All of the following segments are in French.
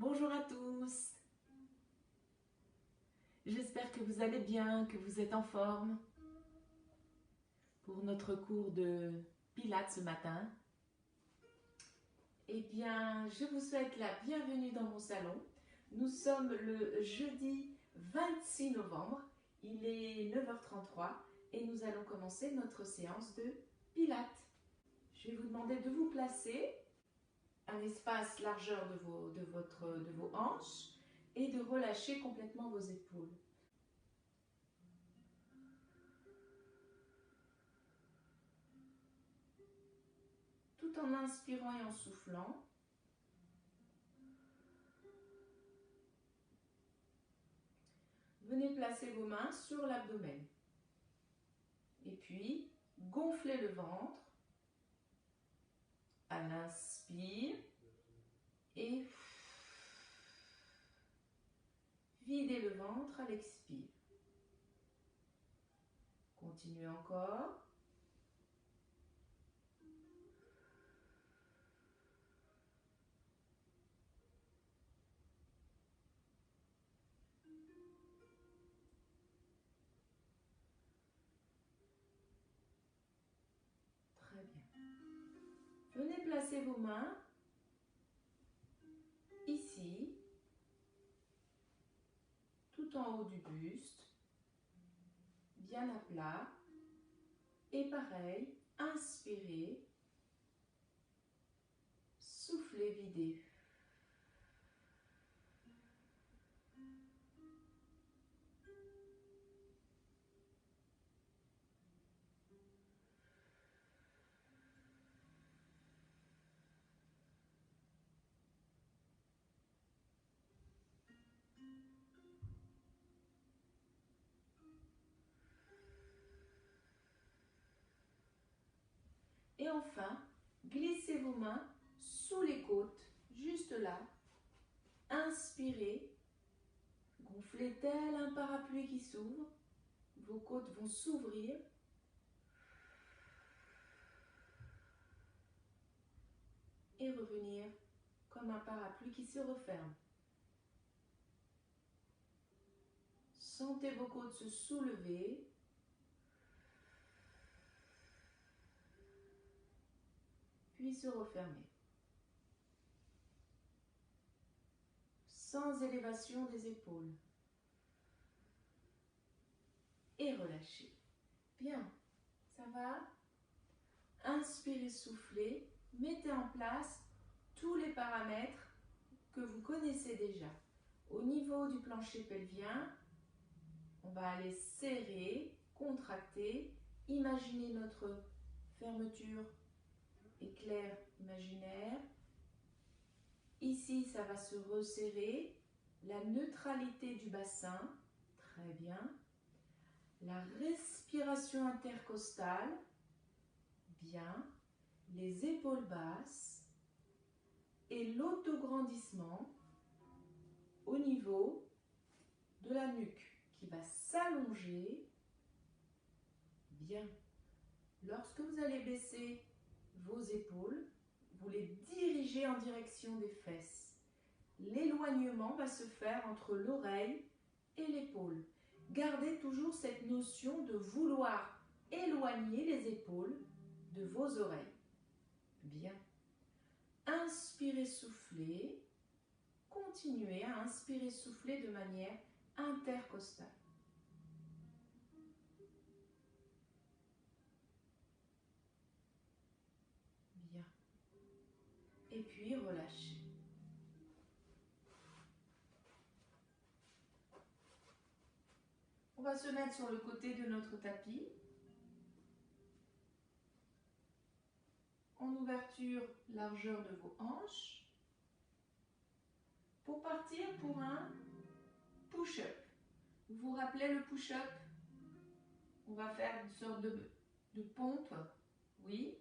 Bonjour à tous. J'espère que vous allez bien, que vous êtes en forme pour notre cours de Pilates ce matin. Eh bien, je vous souhaite la bienvenue dans mon salon. Nous sommes le jeudi 26 novembre, il est 9h33 et nous allons commencer notre séance de Pilates. Je vais vous demander de vous placer un espace largeur de vos hanches et de relâcher complètement vos épaules. Tout en inspirant et en soufflant. Venez placer vos mains sur l'abdomen. Et puis, gonflez le ventre à l'inspire et videz le ventre à l'expire. Continuez encore. Très bien. Venez placer vos mains ici, tout en haut du buste, bien à plat. Et pareil, inspirez, soufflez, videz. Et enfin, glissez vos mains sous les côtes, juste là. Inspirez, gonflez tel un parapluie qui s'ouvre. Vos côtes vont s'ouvrir. Et revenir comme un parapluie qui se referme. Sentez vos côtes se soulever. Puis se refermer. Sans élévation des épaules. Et relâchez. Bien, ça va? Inspirez, soufflez. Mettez en place tous les paramètres que vous connaissez déjà. Au niveau du plancher pelvien, on va aller serrer, contracter. Imaginez notre fermeture éclair imaginaire. Ici, ça va se resserrer. La neutralité du bassin, très bien. La respiration intercostale, bien. Les épaules basses et l'autograndissement au niveau de la nuque qui va s'allonger, bien. Lorsque vous allez baisser vos épaules, vous les dirigez en direction des fesses. L'éloignement va se faire entre l'oreille et l'épaule. Gardez toujours cette notion de vouloir éloigner les épaules de vos oreilles. Bien. Inspirez, soufflez. Continuez à inspirer, souffler de manière intercostale. Bien. Et puis relâchez. On va se mettre sur le côté de notre tapis. En ouverture, largeur de vos hanches. Pour partir pour un push-up. Vous vous rappelez le push-up? On va faire une sorte de pompe. Oui.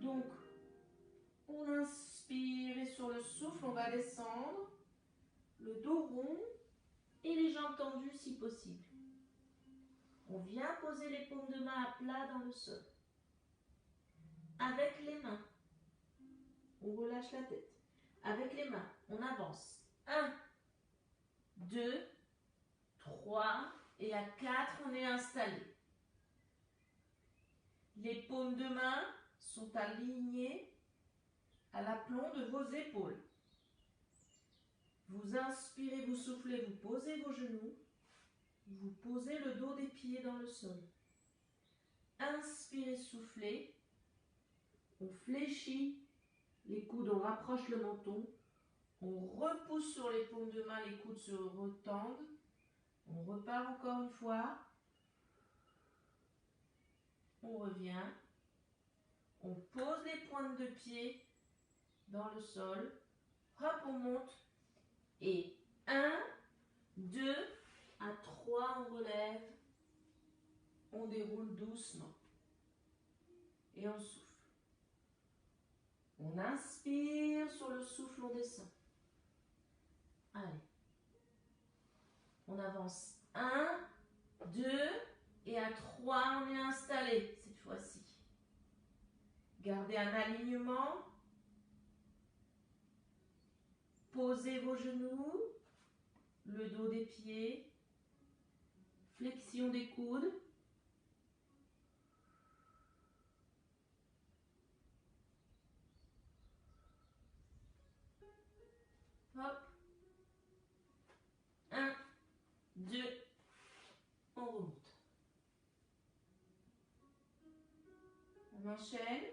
Donc, on inspire et sur le souffle, on va descendre. Le dos rond et les jambes tendues si possible. On vient poser les paumes de main à plat dans le sol. Avec les mains, on relâche la tête. Avec les mains, on avance. 1, 2, 3 et à 4, on est installé. Les paumes de main sont alignées à l'aplomb de vos épaules. Vous inspirez, vous soufflez, vous posez vos genoux. Vous posez le dos des pieds dans le sol. Inspirez, soufflez. On fléchit les coudes, on rapproche le menton. On repousse sur les paumes de main, les coudes se retendent. On repart encore une fois. On revient. On pose les pointes de pied dans le sol. Hop, on monte. Et 1, 2, à 3, on relève. On déroule doucement. Et on souffle. On inspire, sur le souffle, on descend. Allez. On avance. 1, 2, et à 3, on est installé cette fois-ci. Gardez un alignement. Posez vos genoux, le dos des pieds, flexion des coudes. Hop. 1, 2, on remonte. On enchaîne.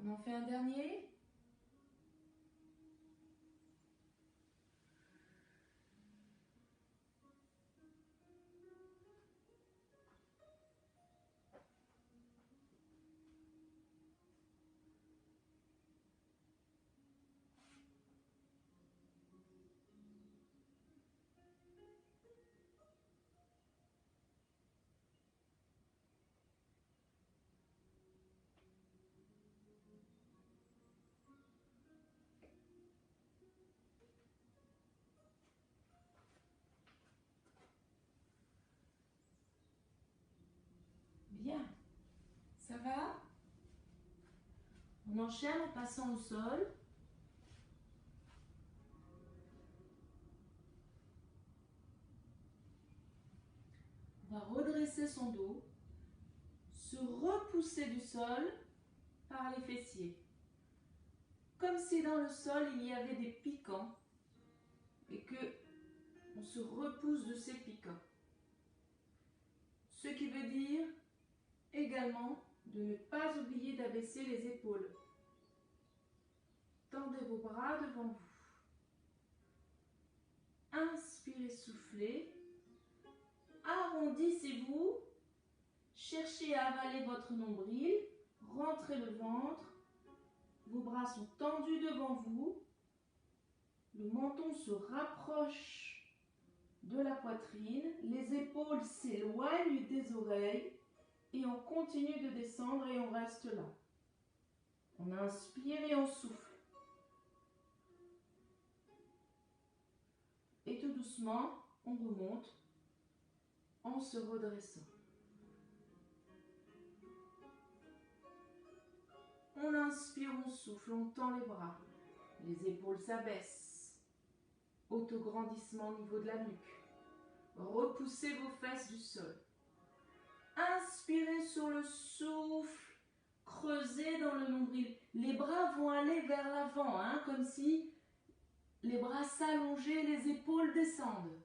On en fait un dernier. Bien. Ça va? On enchaîne en passant au sol. On va redresser son dos, se repousser du sol par les fessiers. Comme si dans le sol, il y avait des piquants et que on se repousse de ces piquants. Ce qui veut dire également de ne pas oublier d'abaisser les épaules. Tendez vos bras devant vous. Inspirez, soufflez. Arrondissez-vous. Cherchez à avaler votre nombril. Rentrez le ventre. Vos bras sont tendus devant vous. Le menton se rapproche de la poitrine. Les épaules s'éloignent des oreilles. Et on continue de descendre et on reste là. On inspire et on souffle. Et tout doucement, on remonte en se redressant. On inspire, on souffle, on tend les bras. Les épaules s'abaissent. Autograndissement au niveau de la nuque. Repoussez vos fesses du sol. Inspirez sur le souffle. Creusez dans le nombril. Les bras vont aller vers l'avant, comme si les bras s'allongeaient, les épaules descendent.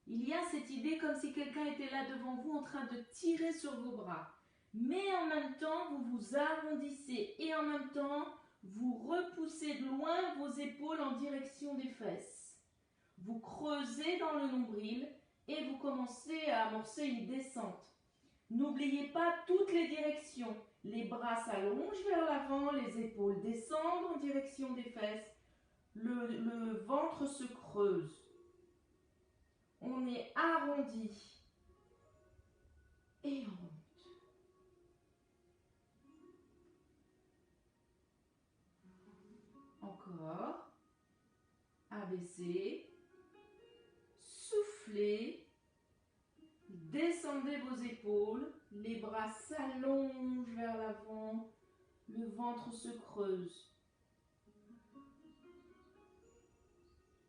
Il y a cette idée comme si quelqu'un était là devant vous en train de tirer sur vos bras. Mais en même temps, vous vous arrondissez et en même temps, vous repoussez de loin vos épaules en direction des fesses. Vous creusez dans le nombril et vous commencez à amorcer une descente. N'oubliez pas toutes les directions. Les bras s'allongent vers l'avant, les épaules descendent en direction des fesses, le ventre se creuse. On est arrondi et on monte. Encore. Abaissez. Soufflez. Descendez vos épaules. Les bras s'allongent vers l'avant. Le ventre se creuse.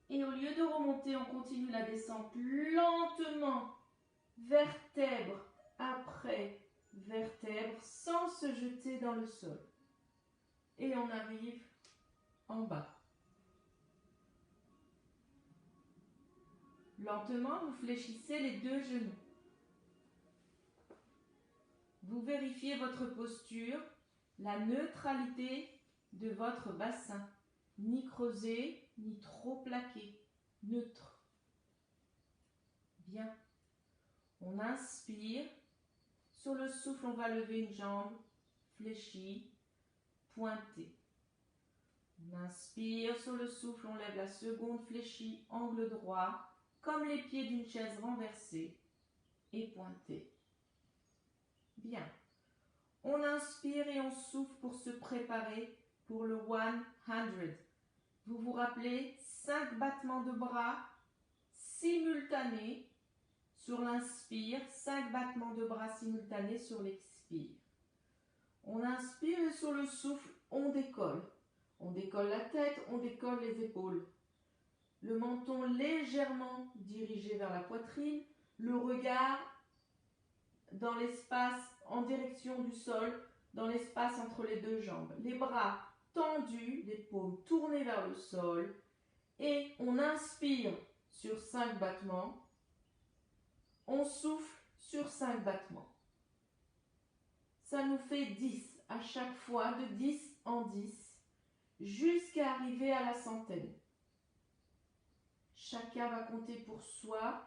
Et au lieu de remonter, on continue la descente lentement, vertèbre après vertèbre, sans se jeter dans le sol. Et on arrive en bas. Lentement, vous fléchissez les deux genoux. Vous vérifiez votre posture, la neutralité de votre bassin. Ni creusé, ni trop plaqué. Neutre. Bien. On inspire. Sur le souffle, on va lever une jambe fléchie, pointée. On inspire. Sur le souffle, on lève la seconde fléchie, angle droit, comme les pieds d'une chaise renversée et pointée. Bien. On inspire et on souffle pour se préparer pour le 100. Vous vous rappelez, 5 battements de bras simultanés sur l'inspire, 5 battements de bras simultanés sur l'expire. On inspire et sur le souffle, on décolle. On décolle la tête, on décolle les épaules. Le menton légèrement dirigé vers la poitrine, le regard dans l'espace en direction du sol, dans l'espace entre les deux jambes. Les bras tendus, les paumes tournées vers le sol. Et on inspire sur 5 battements. On souffle sur 5 battements. Ça nous fait 10 à chaque fois, de 10 en 10, jusqu'à arriver à la centaine. Chacun va compter pour soi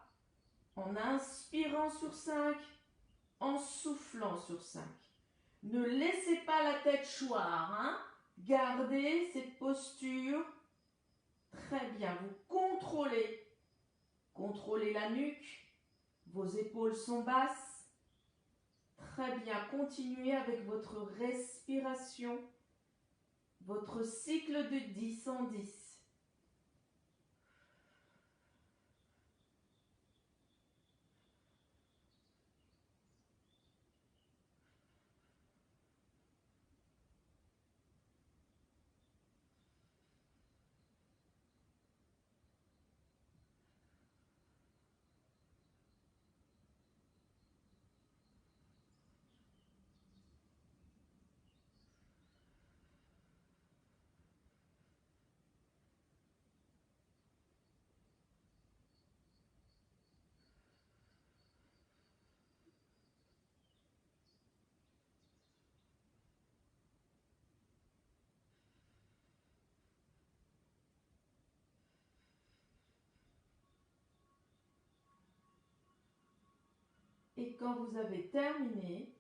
en inspirant sur 5, en soufflant sur 5. Ne laissez pas la tête choir, hein? Gardez cette posture. Très bien, vous contrôlez. Contrôlez la nuque. Vos épaules sont basses. Très bien, continuez avec votre respiration. Votre cycle de 10 en 10. Et quand vous avez terminé,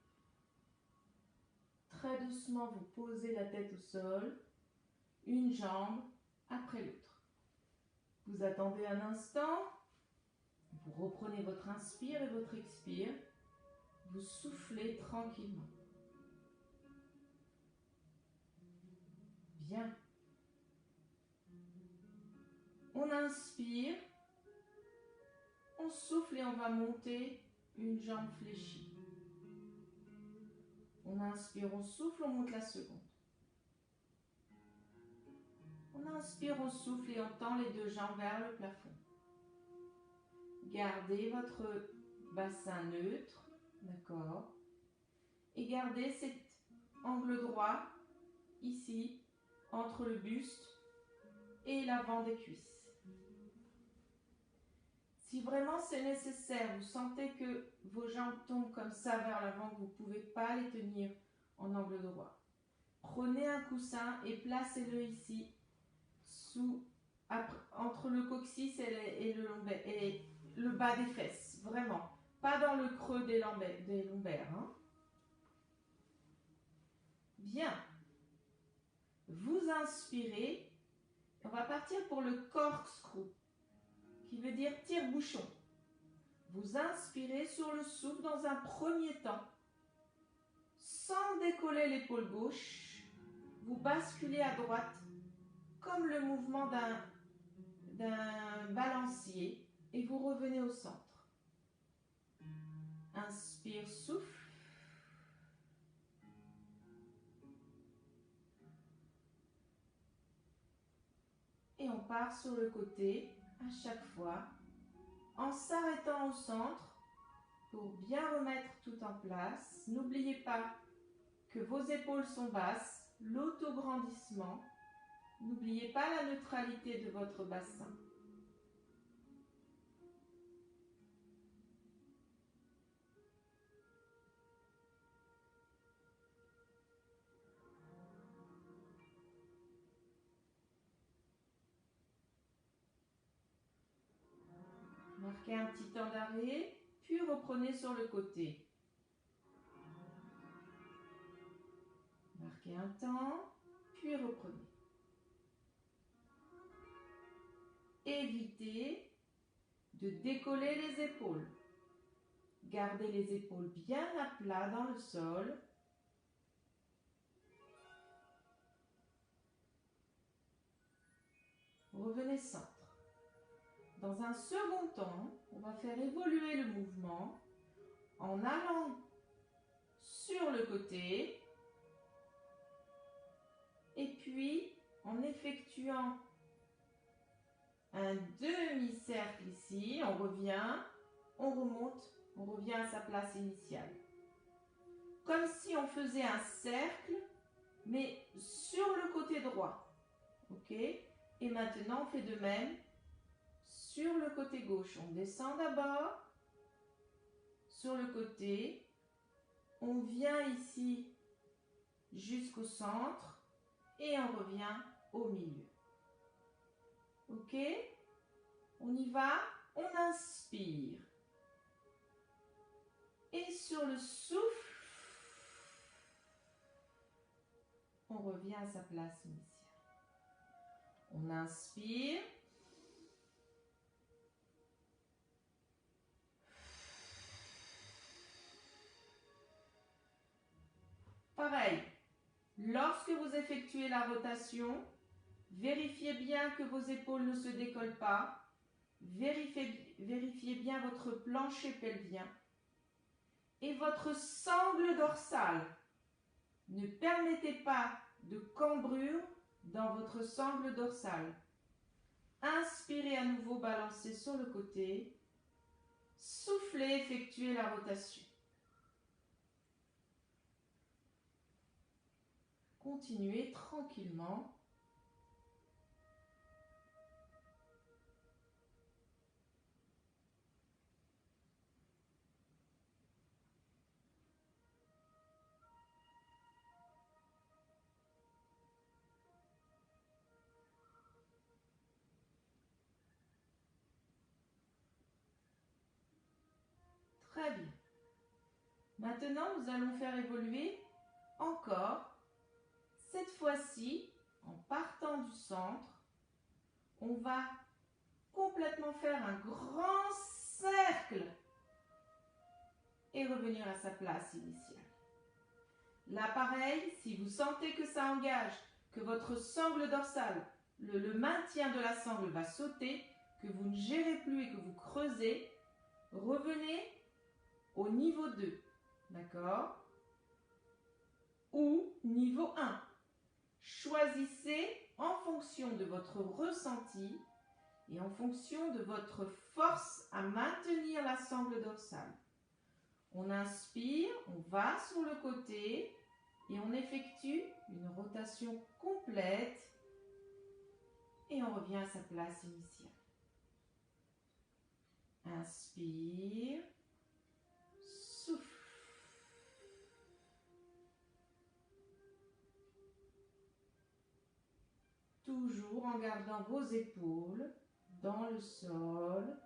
très doucement, vous posez la tête au sol, une jambe après l'autre. Vous attendez un instant, vous reprenez votre inspire et votre expire, vous soufflez tranquillement. Bien. On inspire, on souffle et on va monter une jambe fléchie. On inspire, on souffle, on monte la seconde. On inspire, on souffle et on tend les deux jambes vers le plafond. Gardez votre bassin neutre, d'accord? Et gardez cet angle droit, ici, entre le buste et l'avant des cuisses. Si vraiment c'est nécessaire, vous sentez que vos jambes tombent comme ça vers l'avant, que vous ne pouvez pas les tenir en angle droit. Prenez un coussin et placez-le ici, entre le coccyx et le bas des fesses, vraiment. Pas dans le creux des lombaires. Hein. Bien. Vous inspirez. On va partir pour le corkscrew, qui veut dire tire-bouchon. Vous inspirez sur le souffle dans un premier temps. Sans décoller l'épaule gauche, vous basculez à droite comme le mouvement d'un balancier et vous revenez au centre. Inspire, souffle. Et on part sur le côté à chaque fois en s'arrêtant au centre pour bien remettre tout en place. N'oubliez pas que vos épaules sont basses, l'autograndissement. N'oubliez pas la neutralité de votre bassin. Marquez un petit temps d'arrêt, puis reprenez sur le côté. Marquez un temps, puis reprenez. Évitez de décoller les épaules. Gardez les épaules bien à plat dans le sol. Revenez centre. Dans un second temps, on va faire évoluer le mouvement en allant sur le côté et puis en effectuant un demi-cercle ici, on revient, on remonte, on revient à sa place initiale. Comme si on faisait un cercle, mais sur le côté droit. Ok? Et maintenant, on fait de même sur le côté gauche. On descend d'abord sur le côté. On vient ici jusqu'au centre et on revient au milieu. Ok? On y va. On inspire. Et sur le souffle, on revient à sa place initiale. On inspire. Pareil, lorsque vous effectuez la rotation, vérifiez bien que vos épaules ne se décollent pas. Vérifiez bien votre plancher pelvien et votre sangle dorsale. Ne permettez pas de cambrure dans votre sangle dorsale. Inspirez à nouveau, balancez sur le côté. Soufflez, effectuez la rotation. Continuez tranquillement. Très bien. Maintenant, nous allons faire évoluer encore. Cette fois-ci, en partant du centre, on va complètement faire un grand cercle et revenir à sa place initiale. Là, pareil, si vous sentez que ça engage, que votre sangle dorsale, le maintien de la sangle va sauter, que vous ne gérez plus et que vous creusez, revenez au niveau 2, d'accord? Ou niveau 1. Choisissez en fonction de votre ressenti et en fonction de votre force à maintenir la sangle dorsale. On inspire, on va sur le côté et on effectue une rotation complète et on revient à sa place initiale. Inspire, souffle. Toujours en gardant vos épaules dans le sol.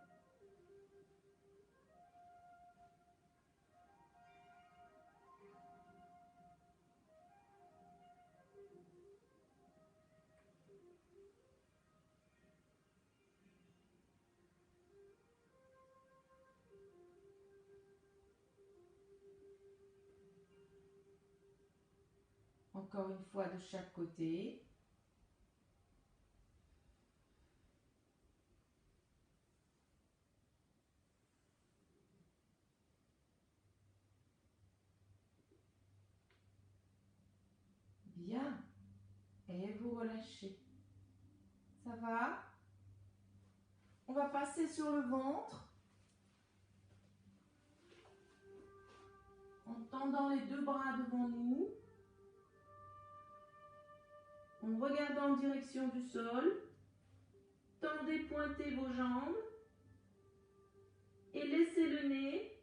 Encore une fois de chaque côté. Bien. Et vous relâchez. Ça va? On va passer sur le ventre. En tendant les deux bras devant nous. En regardant en direction du sol. Tendez, pointez vos jambes. Et laissez le nez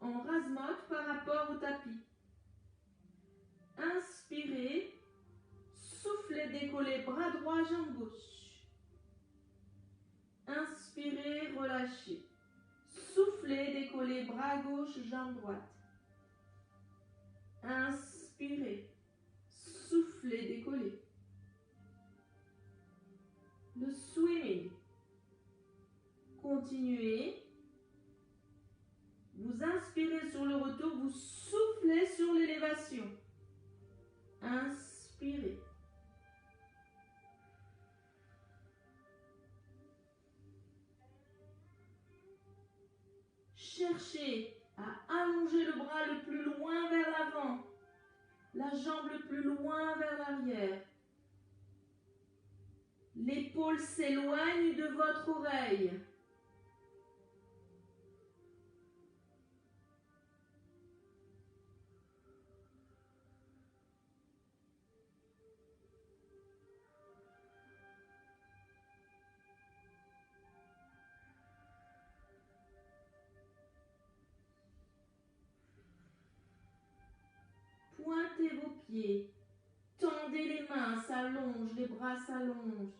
en rase-motte par rapport au tapis. Inspirez. Soufflez, décollez, bras droit, jambe gauche. Inspirez, relâchez. Soufflez, décollez, bras gauche, jambe droite. Inspirez. Soufflez, décollez. Le swimming. Continuez. Vous inspirez sur le retour, vous soufflez sur l'élévation. Inspirez. Cherchez à allonger le bras le plus loin vers l'avant, la jambe le plus loin vers l'arrière. L'épaule s'éloigne de votre oreille. Pointez vos pieds. Tendez les mains, s'allongent, les bras s'allongent.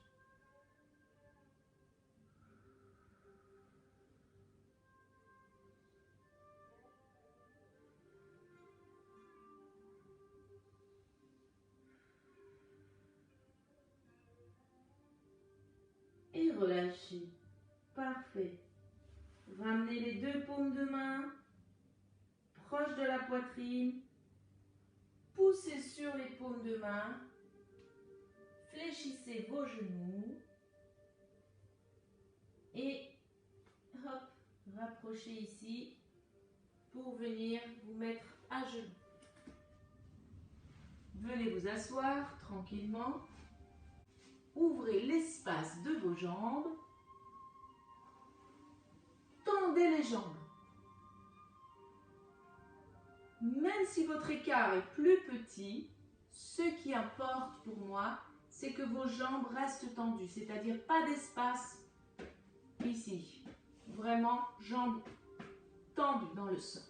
Et relâchez. Parfait. Ramenez les deux paumes de main proches de la poitrine. Poussez sur les paumes de main. Fléchissez vos genoux. Et hop, rapprochez ici pour venir vous mettre à genoux. Venez vous asseoir tranquillement. Ouvrez l'espace de vos jambes. Tendez les jambes. Même si votre écart est plus petit, ce qui importe pour moi, c'est que vos jambes restent tendues, c'est-à-dire pas d'espace ici. Vraiment, jambes tendues dans le sol.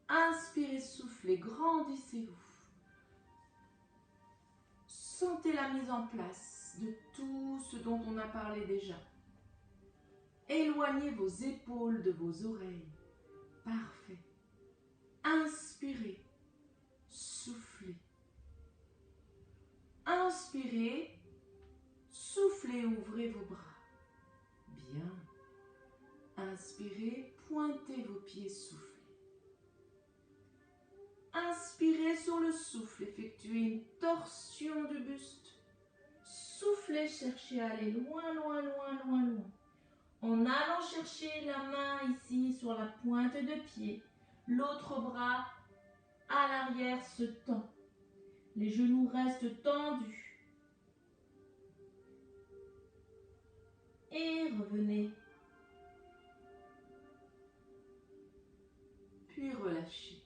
Inspirez, soufflez, grandissez-vous. Sentez la mise en place de tout ce dont on a parlé déjà. Éloignez vos épaules de vos oreilles. Parfait. Inspirez, soufflez. Inspirez, soufflez, ouvrez vos bras. Bien. Inspirez, pointez vos pieds, soufflez. Inspirez sur le souffle, effectuez une torsion du buste. Soufflez, cherchez à aller loin, loin, loin, loin, loin. En allant chercher la main ici sur la pointe de pied, l'autre bras à l'arrière se tend. Les genoux restent tendus. Et revenez. Puis relâchez.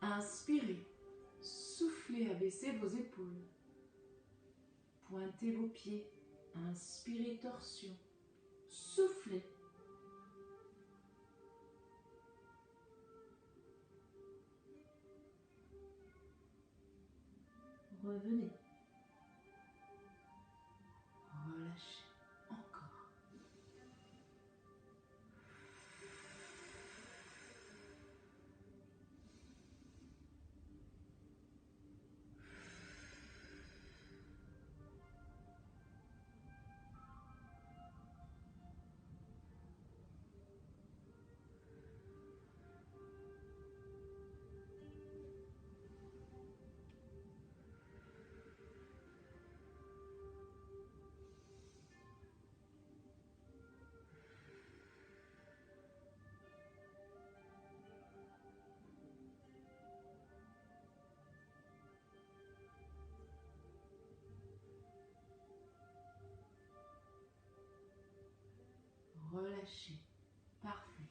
Inspirez. Soufflez, abaissez vos épaules. Pointez vos pieds. Inspirez, torsion. Soufflez. Revenez. Relâchez. Encore. relâchez. Parfait.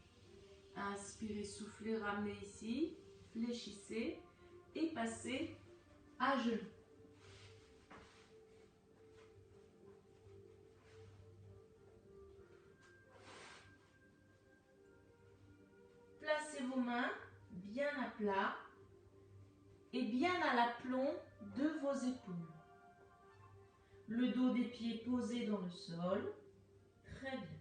Inspirez, soufflez, ramenez ici, fléchissez et passez à genoux. Placez vos mains bien à plat et bien à l'aplomb de vos épaules. Le dos des pieds posé dans le sol. Très bien.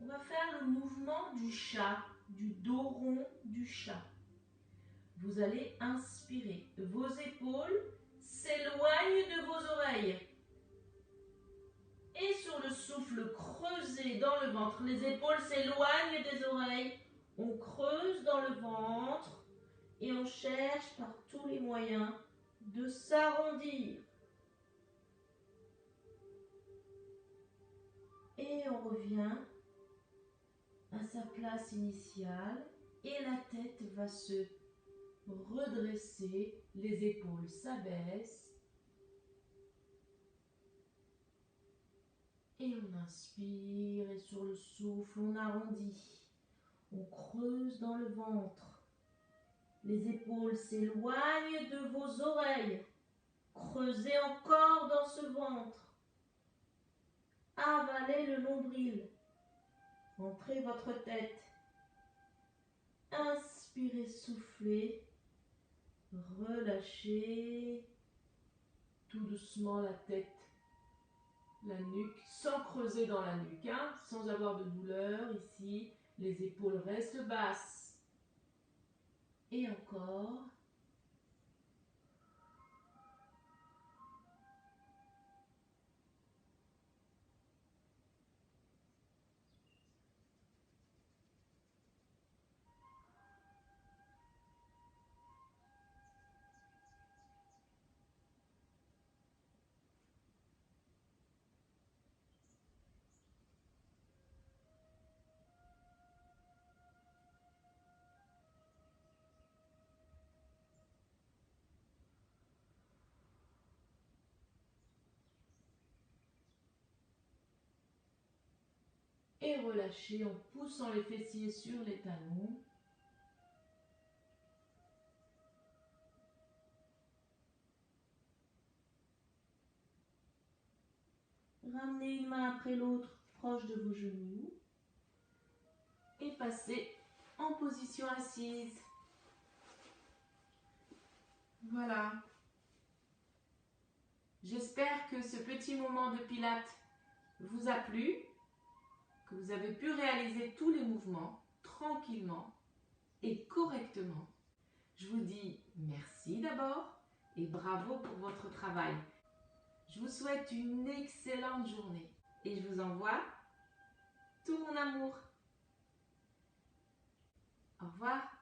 On va faire le mouvement du chat, du dos rond du chat. Vous allez inspirer. Vos épaules s'éloignent de vos oreilles. Et sur le souffle, creusez dans le ventre. Les épaules s'éloignent des oreilles. On creuse dans le ventre et on cherche par tous les moyens de s'arrondir. Et on revient à sa place initiale et la tête va se redresser, les épaules s'abaissent et on inspire et sur le souffle on arrondit, on creuse dans le ventre, les épaules s'éloignent de vos oreilles, creusez encore dans ce ventre, avalez le nombril, entrez votre tête, inspirez, soufflez, relâchez tout doucement la tête, la nuque, sans creuser dans la nuque, hein, sans avoir de douleur ici. Les épaules restent basses. Et encore. Et relâchez en poussant les fessiers sur les talons. Ramenez une main après l'autre proche de vos genoux. Et passez en position assise. Voilà. J'espère que ce petit moment de pilates vous a plu, que vous avez pu réaliser tous les mouvements tranquillement et correctement. Je vous dis merci d'abord et bravo pour votre travail. Je vous souhaite une excellente journée et je vous envoie tout mon amour. Au revoir.